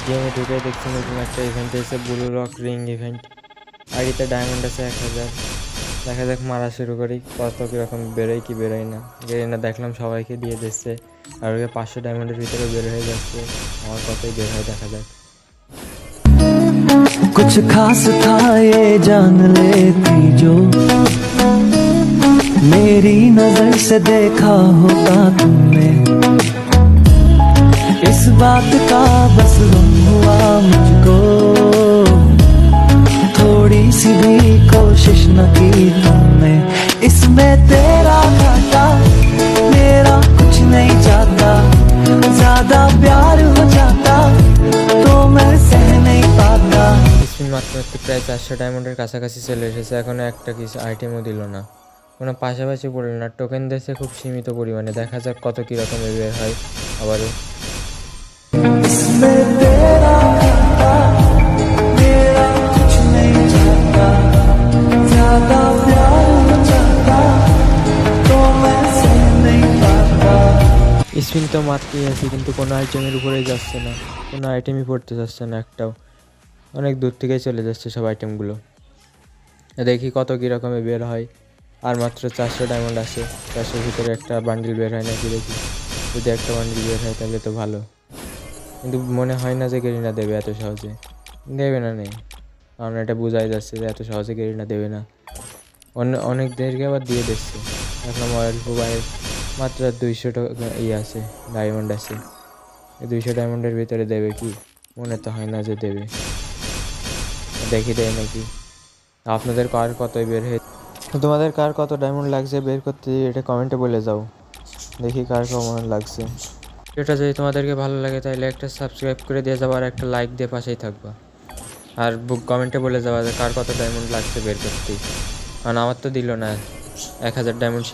গেমে ঢুকে দেখছি নতুন একটা ইভেন্ট এসে ব্লু রক রিং ইভেন্ট। আইডিতে ডায়মন্ড আছে 1000। দেখা যাক মারা শুরু করি, কত কীরকম বেরোয় কি বেরোয় না। গেরিনা দেখলাম সবাইকে দিয়ে দিচ্ছে, আর ওকে 500 ডায়মন্ডের ভিতরে বের হয়ে যাচ্ছে। আমার কতই বের হয় দেখা যাক। कुछ खास था ये जान लेती जो मेरी नजर से देखा होता तुमने, इस बात का बस गम हुआ मुझको, थोड़ी सी भी कोशिश न की तुमने, इसमें तेरा घाटा मेरा कुछ नहीं जाता, ज्यादा प्यार हो जाता तो मैं सह नहीं पाता। স্পিন মাত্র প্রায় 400 ডায়মন্ডের কাছাকাছি চলে এসেছে, এখনও একটা কিছু আইটেমও দিল না, কোনো পাশাপাশি পড়ল না। টোকেন দিয়েছে খুব সীমিত পরিমাণে, দেখা যাক কত কীরকম বের হয় আবারও। इसमें तेरा घाटा मेरा कुछ नहीं जाता, ज्यादा प्यार हो जाता तो मैं सह नहीं पाता। স্পিন তো মারতেই আছে, কিন্তু কোনো আইটেমের উপরেই যাচ্ছে না, কোনো আইটেমই পড়তে যাচ্ছে না একটাও। অনেক দূর থেকেই চলে যাচ্ছে সব আইটেমগুলো। দেখি কত কীরকমে বের হয়। আর মাত্র 400 ডায়মন্ড আছে, 400-র ভিতরে একটা বান্ডিল বের হয় নাকি দেখি। যদি একটা বান্ডিল বের হয় তাহলে তো ভালো, কিন্তু মনে হয় না যে গেরিনা দেবে এত সহজে। দেবে না নেই, কারণ এটা বোঝাই যাচ্ছে যে এত সহজে গেরিনা দেবে না। অনেক দেরকে আবার দিয়ে দিচ্ছে। এখন অয়েল প্রোভাইড মাত্র 200 টাকা আছে, ডায়মন্ড আছে। এই 200 ডায়মন্ডের ভিতরে দেবে কি? মনে তো হয় না যে দেবে। দেখি দেয় নাকি। আপনাদের কার কতই বের হয়ে, তোমাদের কার কত ডায়মন্ড লাগছে বের করতে, এটা কমেন্টে বলে যাও। দেখি কার কেমন লাগছে। এটা যদি তোমাদেরকে ভালো লাগে তাহলে একটা সাবস্ক্রাইব করে দিয়ে যাবো, আর একটা লাইক দিয়ে পাশেই থাকবা। আর কমেন্টে বলে যাওয়া যে কার কত ডায়মন্ড লাগছে বের করতে, কারণ আমার তো দিল না 1000 ডায়মন্ড।